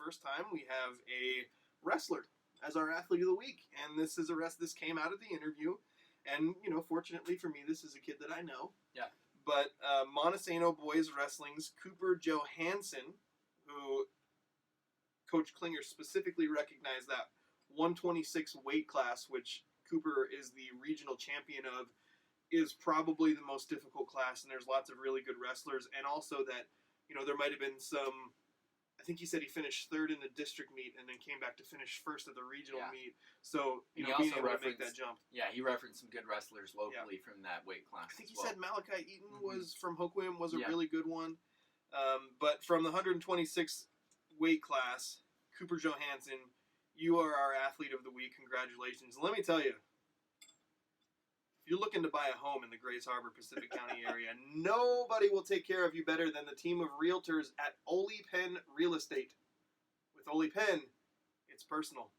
first time, we have a wrestler as our athlete of the week. And this came out of the interview. And, fortunately for me, this is a kid that I know. Yeah. But Montesano Boys Wrestling's Cooper Johansson, who Coach Klinger specifically recognized that 126 weight class, which Cooper is the regional champion of, is probably the most difficult class, and there's lots of really good wrestlers, and also that, there might have been some, I think he said he finished third in the district meet and then came back to finish first at the regional meet, so, being able to make that jump. Yeah, he referenced some good wrestlers locally from that weight class. I think he said Malachi Eaton was from Hoquiam, was a really good one, but from the 126 weight class, Cooper Johansson, you are our athlete of the week. Congratulations. Let me tell you, if you're looking to buy a home in the Grays Harbor, Pacific County area, nobody will take care of you better than the team of realtors at Ole Penn Real Estate. With Ole Penn, it's personal.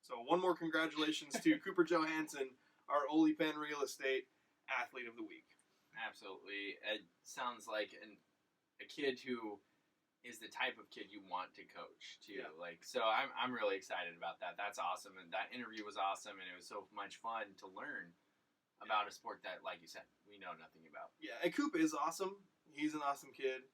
So one more congratulations to Cooper Johansson, our Ole Penn Real Estate athlete of the week. Absolutely. It sounds like a kid who is the type of kid you want to coach too. Yeah. So I'm really excited about that. That's awesome, and that interview was awesome, and it was so much fun to learn about a sport that, like you said, we know nothing about. Yeah, and Coop is awesome. He's an awesome kid.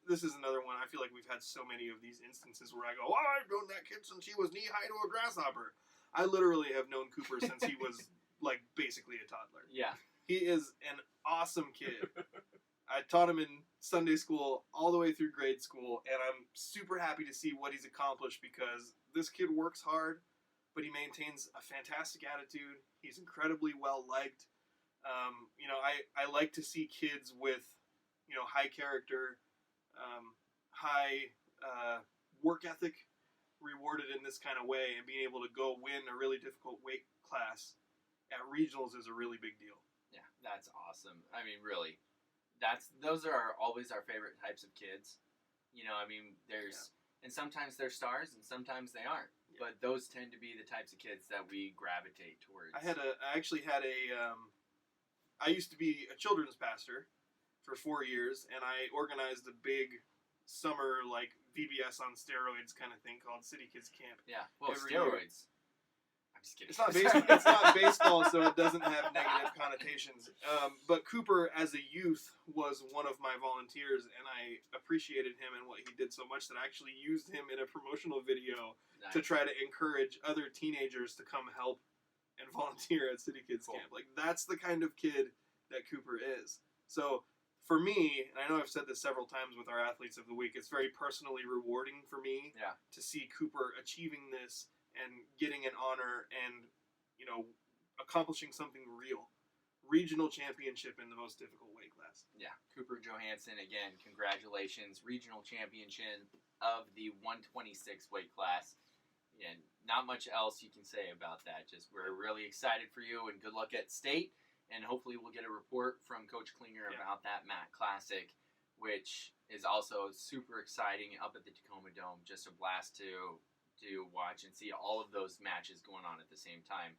This is another one. I feel like we've had so many of these instances where I go, I've known that kid since he was knee high to a grasshopper. I literally have known Cooper since he was basically a toddler. Yeah, he is an awesome kid. I taught him in Sunday school all the way through grade school, and I'm super happy to see what he's accomplished because this kid works hard, but he maintains a fantastic attitude. He's incredibly well liked. I like to see kids with, high character, high work ethic rewarded in this kind of way, and being able to go win a really difficult weight class at regionals is a really big deal. Yeah, that's awesome. I mean, really. Those are always our favorite types of kids. And sometimes they're stars and sometimes they aren't. Yeah. But those tend to be the types of kids that we gravitate towards. I used to be a children's pastor for 4 years, and I organized a big summer, VBS on steroids kind of thing called City Kids Camp. Yeah, well, steroids. I'm just kidding. It's not baseball, so it doesn't have negative connotations. But Cooper, as a youth, was one of my volunteers, and I appreciated him and what he did so much that I actually used him in a promotional video to try to encourage other teenagers to come help and volunteer at City Kids Camp. That's the kind of kid that Cooper is. So for me, and I know I've said this several times with our athletes of the week, it's very personally rewarding for me to see Cooper achieving this and getting an honor and, accomplishing something real. Regional championship in the most difficult weight class. Yeah, Cooper Johansson, again, congratulations. Regional championship of the 126 weight class. And not much else you can say about that. Just we're really excited for you, and good luck at state. And hopefully we'll get a report from Coach Klinger about that MAC Classic, which is also super exciting up at the Tacoma Dome. Just a blast to watch and see all of those matches going on at the same time.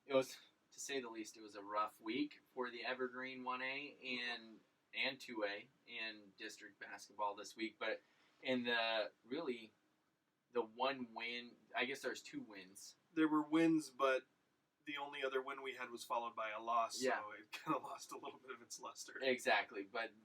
It was, to say the least, it was a rough week for the Evergreen 1A and 2A in district basketball this week. But in the one win, I guess there's 2 wins. There were wins, but the only other win we had was followed by a loss, so it kind of lost a little bit of its luster. Exactly, but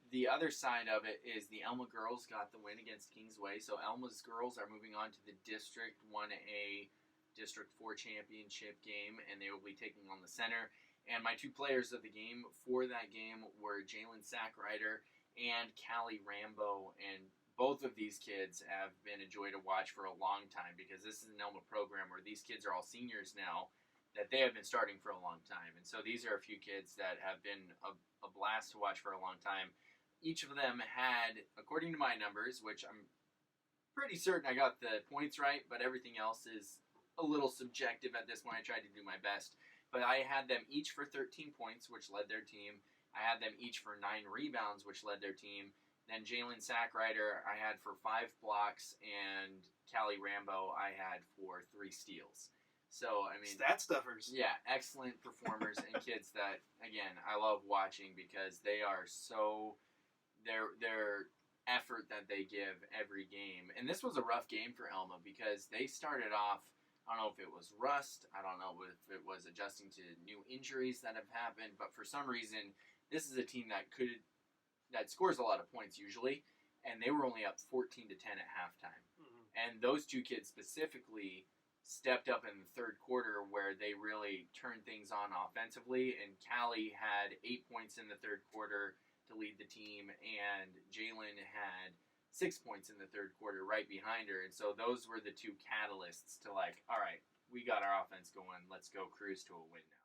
the other side of it is the Elma girls got the win against Kingsway, so Elma's girls are moving on to the District 1A District 4 championship game, and they will be taking on the Center. And my 2 players of the game for that game were Jalen Sackrider and Callie Rambo, and both of these kids have been a joy to watch for a long time because this is an Elma program where these kids are all seniors now that they have been starting for a long time. And so these are a few kids that have been a blast to watch for a long time. Each of them had, according to my numbers, which I'm pretty certain I got the points right, but everything else is a little subjective at this point. I tried to do my best. But I had them each for 13 points, which led their team. I had them each for 9 rebounds, which led their team. Then Jalen Sackrider I had for 5 blocks, and Callie Rambo I had for 3 steals. So, I mean... Stat stuffers. Yeah, excellent performers and kids that, again, I love watching because they are so... Their effort that they give every game. And this was a rough game for Elma because they started off, I don't know if it was rust, I don't know if it was adjusting to new injuries that have happened, but for some reason, this is a team that scores a lot of points usually, and they were only up 14-10 at halftime. Mm-hmm. And those two kids specifically stepped up in the third quarter where they really turned things on offensively, and Callie had 8 points in the third quarter to lead the team, and Jalen had 6 points in the third quarter right behind her. And so those were the two catalysts to like, all right, we got our offense going, let's go cruise to a win now.